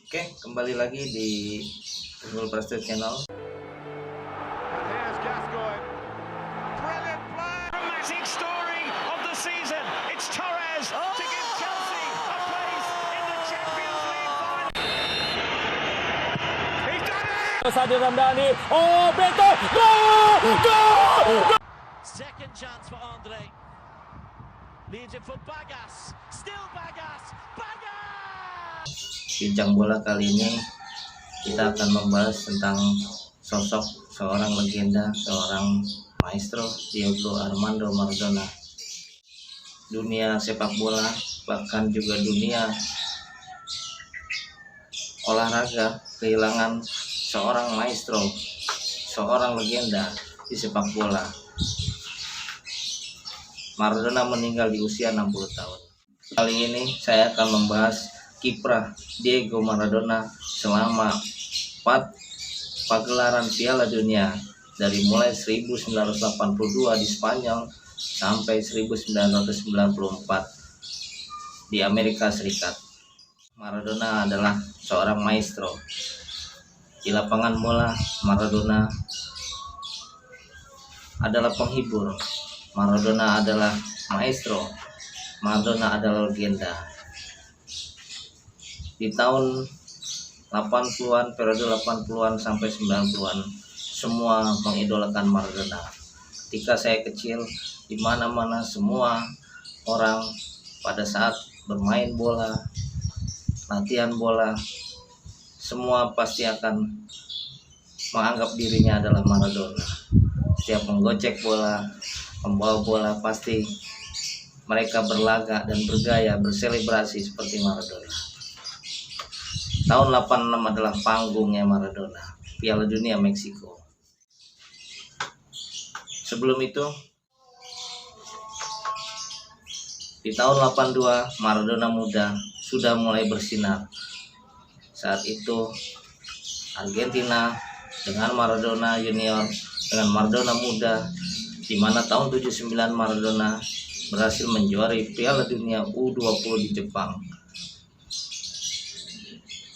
Oke, kembali lagi di Google Prestige Channel. And here's Gascoigne. Brilliant play. Dramatic story of the season. It's Torres to give Chelsea a place in the Champions League final. He's done it! Sadio Ramdhani. Oh, Beto. Go! Second chance for Andre. Leaves it for Bagas. Still Bagas. Bagas! Bincang bola kali ini kita akan membahas tentang sosok seorang legenda, seorang maestro, Diego Armando Maradona. Dunia sepak bola, bahkan juga dunia olahraga kehilangan seorang maestro, seorang legenda di sepak bola. Maradona meninggal di usia 60 tahun. Kali ini saya akan membahas kiprah Diego Maradona selama 4 pagelaran Piala Dunia, dari mulai 1982 di Spanyol sampai 1994 di Amerika Serikat. Maradona adalah seorang maestro. Di lapangan bola, Maradona adalah penghibur. Maradona adalah maestro. Maradona adalah legenda. Di tahun 80-an, periode 80-an sampai 90-an, semua mengidolakan Maradona. Ketika saya kecil, di mana-mana semua orang pada saat bermain bola, latihan bola, semua pasti akan menganggap dirinya adalah Maradona. Setiap menggocek bola, membawa bola, pasti mereka berlaga dan bergaya, berselebrasi seperti Maradona. Tahun 86 adalah panggungnya Maradona, Piala Dunia Meksiko. Sebelum itu, di tahun 82, Maradona muda sudah mulai bersinar. Saat itu, Argentina dengan Maradona Junior, dengan Maradona muda, di mana tahun 79 Maradona berhasil menjuarai Piala Dunia U20 di Jepang.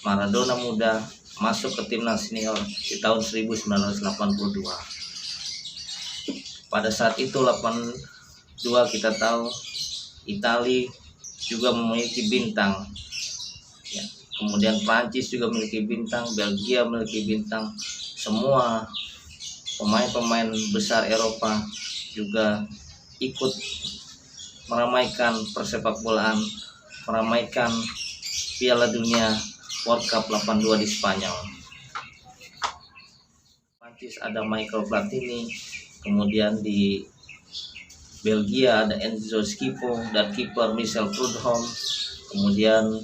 Maradona muda masuk ke timnas senior di tahun 1982. Pada saat itu 82 kita tahu Italia juga memiliki bintang. Ya, kemudian Prancis juga memiliki bintang, Belgia memiliki bintang. Semua pemain-pemain besar Eropa juga ikut meramaikan persepak bolaan, meramaikan Piala Dunia World Cup 82 di Spanyol. Prancis ada Michael Platini, kemudian di Belgia ada Enzo Schifo dan kiper Michel Prudhomme, kemudian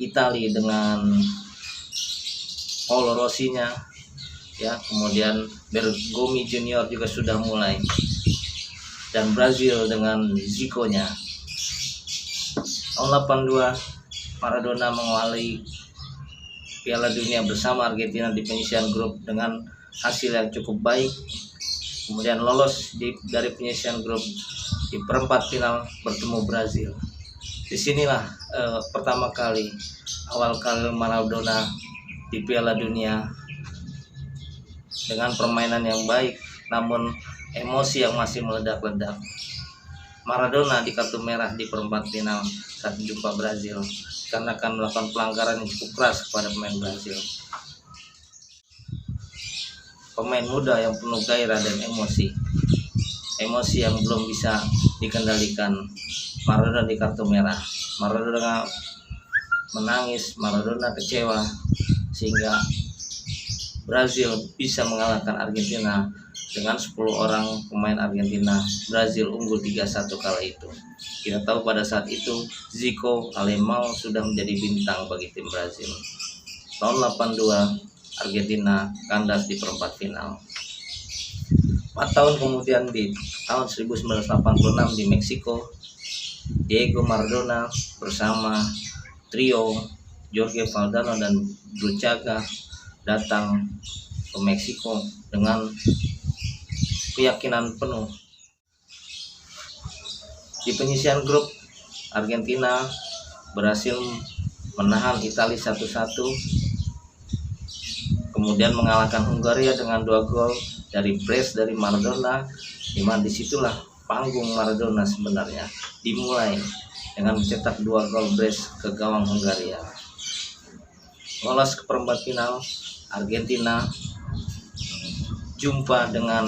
Italia dengan Paolo Rossinya, ya, kemudian Bergomi Junior juga sudah mulai, dan Brazil dengan Zico-nya. Tahun 82 Maradona mengawali Piala Dunia bersama Argentina di penyisihan grup dengan hasil yang cukup baik. Kemudian lolos dari penyisihan grup di perempat final bertemu Brazil. Disinilah pertama kali awal kali Maradona di Piala Dunia dengan permainan yang baik, namun emosi yang masih meledak-ledak. Maradona di kartu merah di perempat final saat jumpa Brazil karena akan melakukan pelanggaran yang cukup keras kepada pemain Brazil. Pemain muda yang penuh gairah dan emosi yang belum bisa dikendalikan. Maradona di kartu merah. Maradona menangis, Maradona kecewa, sehingga Brazil bisa mengalahkan Argentina dengan 10 orang pemain Argentina. Brazil unggul 3-1 kala itu. Kita tahu pada saat itu Zico, Alemão sudah menjadi bintang bagi tim Brazil. Tahun 82 Argentina kandas di perempat final. 4 tahun kemudian di tahun 1986 di Meksiko, Diego Maradona bersama trio Jorge Valdano dan Bruchaga datang ke Meksiko dengan keyakinan penuh. Di penyisihan grup, Argentina berhasil menahan Italia 1-1, kemudian mengalahkan Hungaria dengan 2 gol dari brace dari Maradona, di mana disitulah panggung Maradona sebenarnya dimulai dengan mencetak 2 gol brace ke gawang Hungaria. Lolos ke perempat final, Argentina jumpa dengan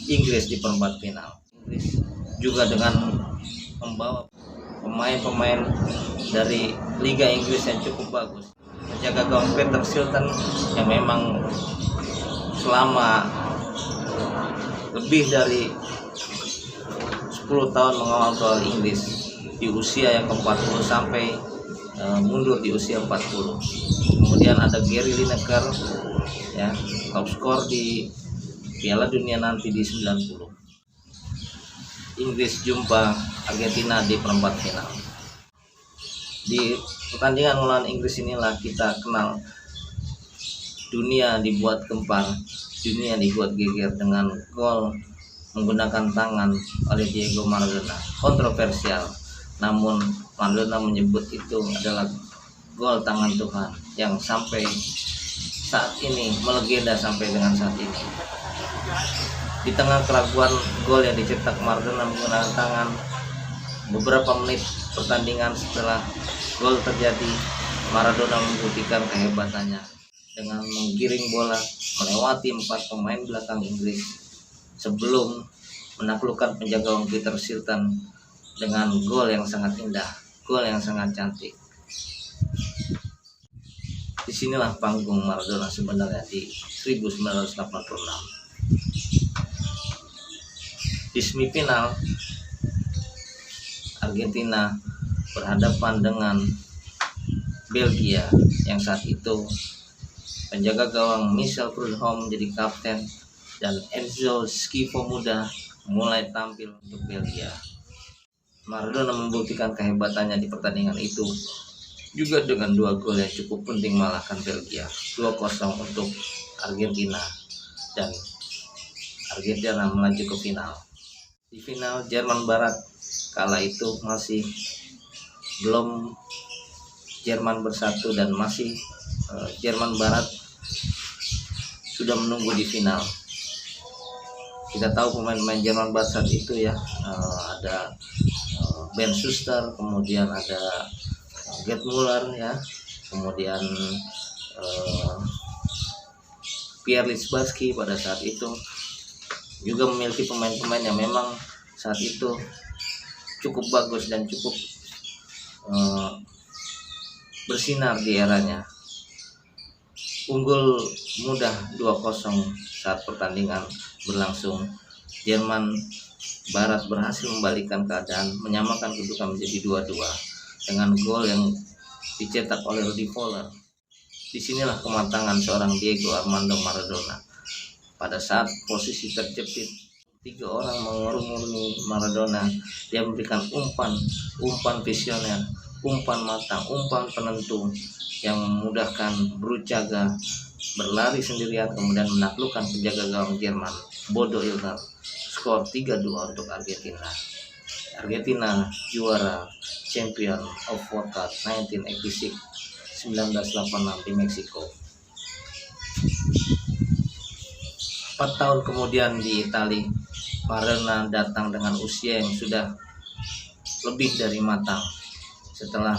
Inggris di perempat final. Inggris juga dengan membawa pemain-pemain dari Liga Inggris yang cukup bagus, menjaga gawang Peter Shilton yang memang selama lebih dari 10 tahun mengawal bola Inggris di usia yang ke-40 sampai mundur di usia 40. Kemudian ada Gary Lineker, ya, top skor di Piala Dunia nanti di 90. Inggris jumpa Argentina di perempat final. Di pertandingan melawan Inggris inilah kita kenal dunia dibuat gempar, dunia dibuat geger dengan gol menggunakan tangan oleh Diego Maradona. Kontroversial, namun Maradona menyebut itu adalah gol tangan Tuhan yang sampai saat ini melegenda sampai dengan saat ini. Di tengah keraguan gol yang dicetak Maradona menggunakan tangan, beberapa menit pertandingan setelah gol terjadi, Maradona membuktikan kehebatannya dengan menggiring bola melewati 4 pemain belakang Inggris sebelum menaklukkan penjaga gawang Peter Shilton dengan gol yang sangat indah, gol yang sangat cantik. Disinilah panggung Maradona sebenarnya di 1986. Di semifinal, Argentina berhadapan dengan Belgia yang saat itu penjaga gawang Michel Prudhomme menjadi kapten dan Enzo Schifo muda mulai tampil untuk Belgia. Maradona membuktikan kehebatannya di pertandingan itu juga dengan 2 gol yang cukup penting mengalahkan Belgia, 2-0 untuk Argentina, dan Argentina melaju ke final. Di final, Jerman Barat kala itu masih belum Jerman bersatu dan masih Jerman Barat sudah menunggu di final. Kita tahu pemain-pemain Jerman Barat saat itu ya, ada Ben Schuster, kemudian ada Gerd Müller ya, kemudian Pierre Littbarski pada saat itu juga memiliki pemain-pemain yang memang saat itu cukup bagus dan cukup bersinar di eranya. Unggul mudah 2-0 saat pertandingan berlangsung. Jerman Barat berhasil membalikkan keadaan, menyamakan kedudukan menjadi 2-2 dengan gol yang dicetak oleh Rudi Voller. Disinilah kematangan seorang Diego Armando Maradona. Pada saat posisi terjepit, 3 orang mengerumuni Maradona, dia memberikan umpan visioner, umpan matang, umpan penentu yang memudahkan Brucaga berlari sendirian kemudian menaklukkan penjaga gawang Jerman Bodo Illner. Skor 3-2 untuk Argentina. Argentina juara Champion of World Cup 1986 di Meksiko. 4 tahun kemudian di Italia, Maradona datang dengan usia yang sudah lebih dari matang setelah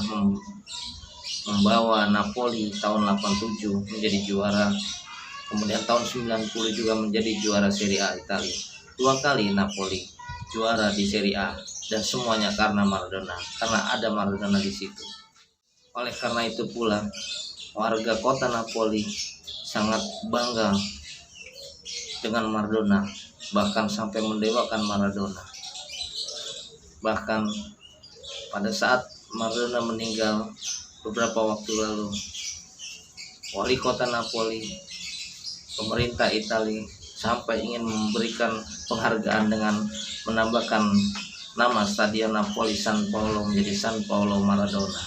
membawa Napoli tahun 87 menjadi juara, kemudian tahun 90 juga menjadi juara Serie A Italia. 2 kali Napoli juara di Serie A, dan semuanya karena Maradona, karena ada Maradona di situ. Oleh karena itu pula warga kota Napoli sangat bangga dengan Maradona, bahkan sampai mendewakan Maradona. Bahkan pada saat Maradona meninggal beberapa waktu lalu, wali kota Napoli, pemerintah Italia sampai ingin memberikan penghargaan dengan menambahkan nama Stadion Napoli San Paolo menjadi San Paolo Maradona.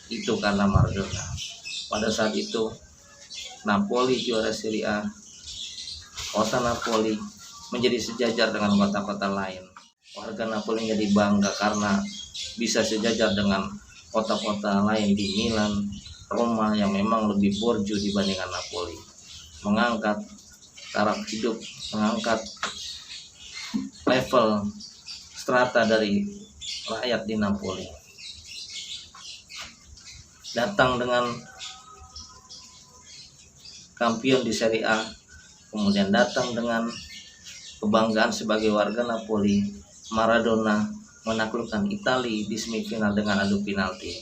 Itu karena Maradona. Pada saat itu Napoli juara Serie A, kota Napoli menjadi sejajar dengan kota-kota lain. Warga Napoli menjadi bangga karena bisa sejajar dengan kota-kota lain di Milan, Roma yang memang lebih borju dibandingkan Napoli, mengangkat taraf hidup, mengangkat level strata dari rakyat di Napoli. Datang dengan kampion di Serie A, kemudian datang dengan kebanggaan sebagai warga Napoli. Maradona menaklukkan Italia di semifinal dengan adu penalti.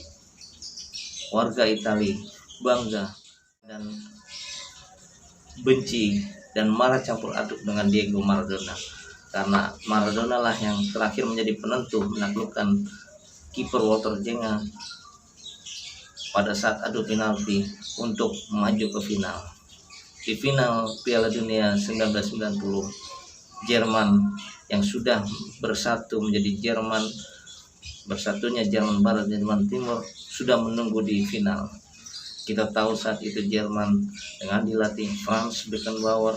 Warga Italia bangga dan benci dan marah campur aduk dengan Diego Maradona, karena Maradona lah yang terakhir menjadi penentu menaklukkan kiper Walter Zenga pada saat adu penalti untuk maju ke final. Di final Piala Dunia 1990, Jerman yang sudah bersatu menjadi bersatunya Jerman Barat dan Jerman Timur sudah menunggu di final. Kita tahu saat itu Jerman dengan dilatih Franz Beckenbauer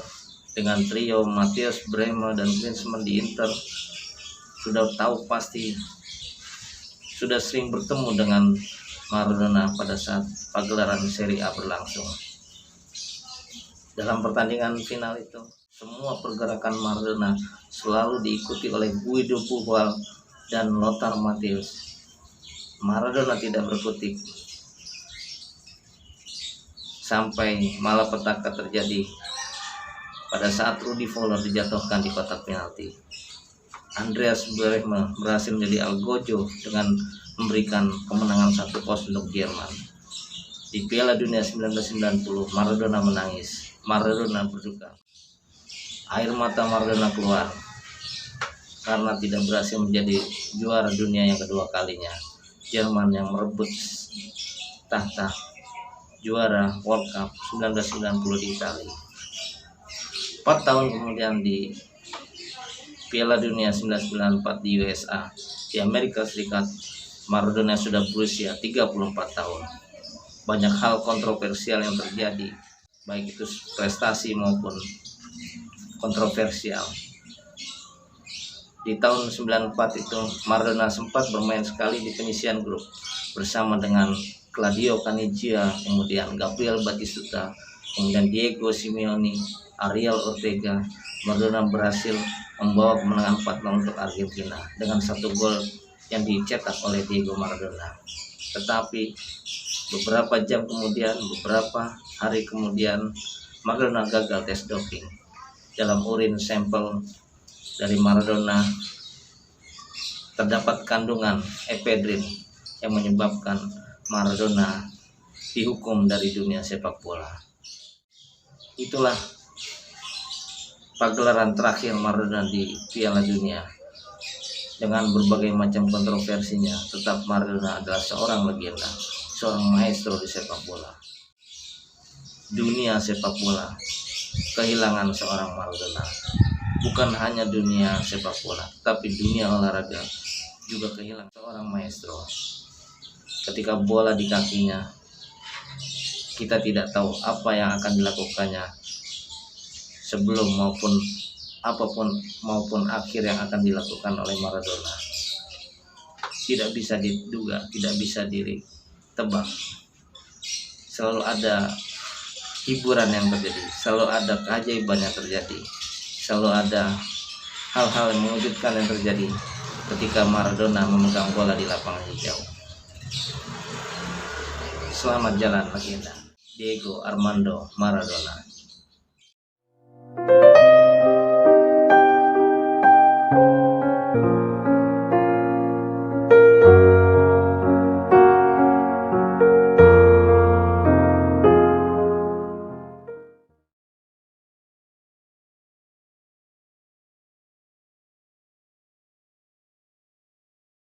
dengan trio Matthias Bremer dan Klinsmann di Inter sudah tahu pasti, sudah sering bertemu dengan Maradona pada saat pagelaran Serie A berlangsung. Dalam pertandingan final itu, semua pergerakan Maradona selalu diikuti oleh Guido Buffon dan Lothar Matthäus. Maradona tidak berkutik sampai malapetaka terjadi pada saat Rudi Voller dijatuhkan di kotak penalti. Andreas Brehme berhasil menjadi algojo dengan memberikan kemenangan 1-0 untuk Jerman. Di Piala Dunia 1990, Maradona menangis, Maradona berduka. Air mata Maradona keluar karena tidak berhasil menjadi juara dunia yang kedua kalinya. Jerman yang merebut tahta juara World Cup 1990 di Italia. 4 tahun kemudian di Piala Dunia 1994 di USA, di Amerika Serikat, Maradona sudah berusia 34 tahun. Banyak hal kontroversial yang terjadi, baik itu prestasi maupun kontroversial. Di tahun 94 itu Maradona sempat bermain sekali di penyisian grup bersama dengan Claudio Caniggia, kemudian Gabriel Batistuta, kemudian Diego Simeone, Ariel Ortega. Maradona berhasil membawa kemenangan 4-0 untuk Argentina dengan 1 gol yang dicetak oleh Diego Maradona. Tetapi beberapa hari kemudian Maradona gagal tes doping. Dalam urin sampel dari Maradona terdapat kandungan ephedrine yang menyebabkan Maradona dihukum dari dunia sepak bola. Itulah pagelaran terakhir Maradona di Piala Dunia. Dengan berbagai macam kontroversinya, tetap Maradona adalah seorang legenda, seorang maestro di sepak bola. Dunia sepak bola kehilangan seorang Maradona. Bukan hanya dunia sepak bola, tapi dunia olahraga juga kehilangan seorang maestro. Ketika bola di kakinya, kita tidak tahu apa yang akan dilakukannya sebelum maupun akhir yang akan dilakukan oleh Maradona. Tidak bisa diduga, tidak bisa ditebak. Selalu ada hiburan yang terjadi, selalu ada keajaiban yang terjadi, selalu ada hal-hal yang mengejutkan yang terjadi ketika Maradona memegang bola di lapangan hijau. Selamat jalan legenda Diego Armando Maradona.